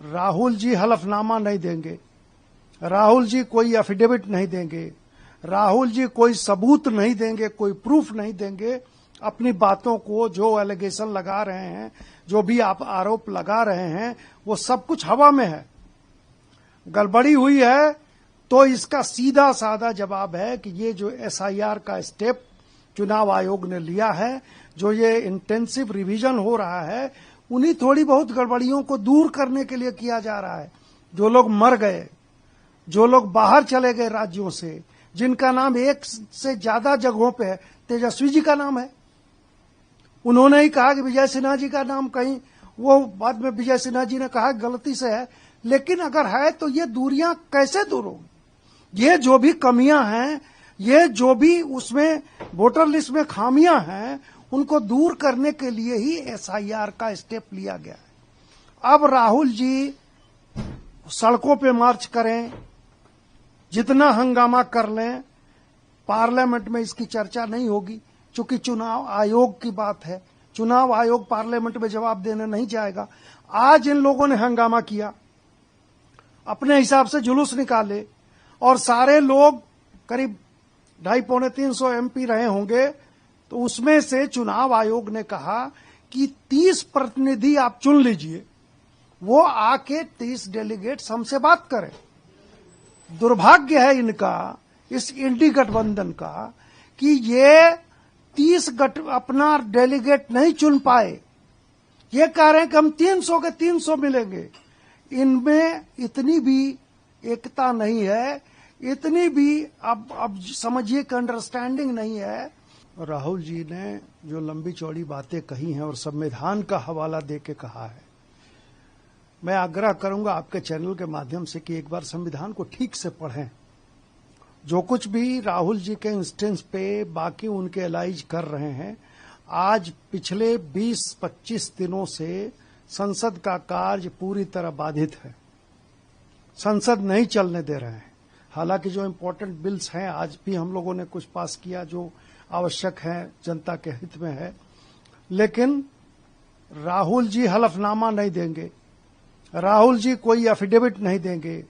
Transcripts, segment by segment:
राहुल जी हलफनामा नहीं देंगे, राहुल जी कोई एफिडेविट नहीं देंगे, राहुल जी कोई सबूत नहीं देंगे, कोई प्रूफ नहीं देंगे। अपनी बातों को जो एलिगेशन लगा रहे हैं, जो भी आप आरोप लगा रहे हैं, वो सब कुछ हवा में है। गड़बड़ी हुई है तो इसका सीधा साधा जवाब है कि ये जो एसआईआर का स्टेप चुनाव आयोग ने लिया है, जो ये इंटेंसिव रिवीजन हो रहा है, उन्हीं थोड़ी बहुत गड़बड़ियों को दूर करने के लिए किया जा रहा है। जो लोग मर गए, जो लोग बाहर चले गए राज्यों से, जिनका नाम एक से ज्यादा जगहों पे है, तेजस्वी जी का नाम है। उन्होंने ही कहा कि विजय सिन्हा जी का नाम कहीं, वो बाद में विजय सिन्हा जी ने कहा गलती से है, लेकिन अगर है तो ये दूरियां कैसे दूर होंगी? ये जो भी कमियां हैं, ये जो भी उसमें वोटर लिस्ट में खामियां हैं, उनको दूर करने के लिए ही एसआईआर का स्टेप लिया गया है। अब राहुल जी सड़कों पे मार्च करें, जितना हंगामा कर लें, पार्लियामेंट में इसकी चर्चा नहीं होगी, क्योंकि चुनाव आयोग की बात है। चुनाव आयोग पार्लियामेंट में जवाब देने नहीं जाएगा। आज इन लोगों ने हंगामा किया, अपने हिसाब से जुलूस निकाले, और सारे लोग करीब 250-300 एमपी रहे होंगे, तो उसमें से चुनाव आयोग ने कहा कि 30 प्रतिनिधि आप चुन लीजिए, वो आके 30 डेलीगेट्स हमसे बात करें। दुर्भाग्य है इनका, इस इंडी गठबंधन का, कि ये 30 अपना डेलीगेट नहीं चुन पाए। ये कह रहे हैं कि हम 300 के 300 मिलेंगे। इनमें इतनी भी एकता नहीं है, इतनी भी अब समझिए कि अंडरस्टैंडिंग नहीं है। राहुल जी ने जो लंबी चौड़ी बातें कही हैं और संविधान का हवाला दे के कहा है, मैं आग्रह करूंगा आपके चैनल के माध्यम से कि एक बार संविधान को ठीक से पढ़ें। जो कुछ भी राहुल जी के इंस्टेंस पे बाकी उनके एलाइज कर रहे हैं, आज पिछले 20-25 दिनों से संसद का कार्य पूरी तरह बाधित है। संसद नहीं चलने दे रहे हैं। हालांकि जो इम्पोर्टेंट बिल्स हैं, आज भी हम लोगों ने कुछ पास किया जो आवश्यक है, जनता के हित में है, लेकिन राहुल जी हलफनामा नहीं देंगे, राहुल जी कोई एफिडेविट नहीं देंगे,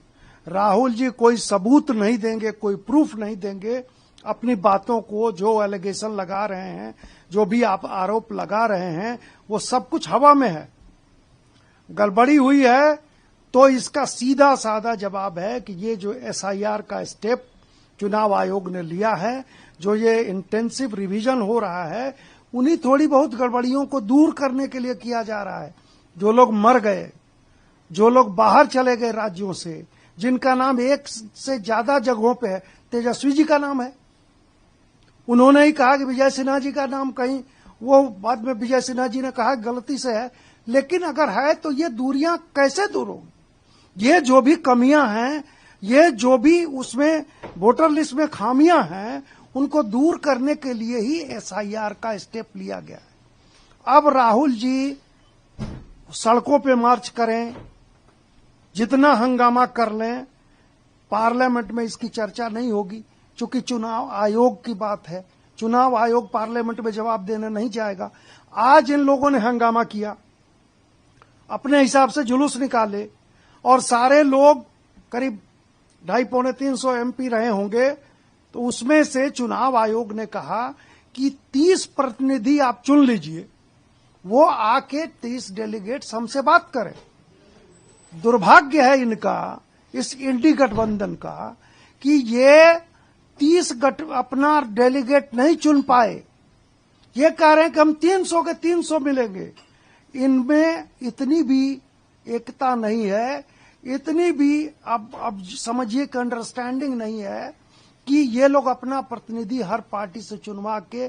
राहुल जी कोई सबूत नहीं देंगे, कोई प्रूफ नहीं देंगे। अपनी बातों को जो एलिगेशन लगा रहे हैं, जो भी आप आरोप लगा रहे हैं, वो सब कुछ हवा में है। गड़बड़ी हुई है तो इसका सीधा साधा जवाब है कि ये जो एसआईआर का स्टेप चुनाव आयोग ने लिया है, जो ये इंटेंसिव रिवीजन हो रहा है, उन्हीं थोड़ी बहुत गड़बड़ियों को दूर करने के लिए किया जा रहा है। जो लोग मर गए, जो लोग बाहर चले गए राज्यों से, जिनका नाम एक से ज्यादा जगहों पे है, तेजस्वी जी का नाम है। उन्होंने ही कहा कि विजय सिन्हा जी का नाम कहीं, वो बाद में विजय सिन्हा जी ने कहा गलती से है, लेकिन अगर है तो ये दूरियां कैसे दूर होंगी? ये जो भी कमियां हैं, ये जो भी उसमें वोटर लिस्ट में खामियां हैं, उनको दूर करने के लिए ही एसआईआर का स्टेप लिया गया है। अब राहुल जी सड़कों पे मार्च करें, जितना हंगामा कर लें, पार्लियामेंट में इसकी चर्चा नहीं होगी, क्योंकि चुनाव आयोग की बात है। चुनाव आयोग पार्लियामेंट में जवाब देने नहीं जाएगा। आज इन लोगों ने हंगामा किया, अपने हिसाब से जुलूस निकाले, और सारे लोग करीब 250-300 एमपी रहे होंगे, तो उसमें से चुनाव आयोग ने कहा कि 30 प्रतिनिधि आप चुन लीजिए, वो आके 30 डेलीगेट्स हमसे बात करें। दुर्भाग्य है इनका, इस इंडी गठबंधन का, कि ये 30 अपना डेलीगेट नहीं चुन पाए। ये कह रहे हैं कि हम 300 के 300 मिलेंगे। इनमें इतनी भी एकता नहीं है, इतनी भी अब समझिए कि अंडरस्टैंडिंग नहीं है, कि ये लोग अपना प्रतिनिधि हर पार्टी से चुनवा के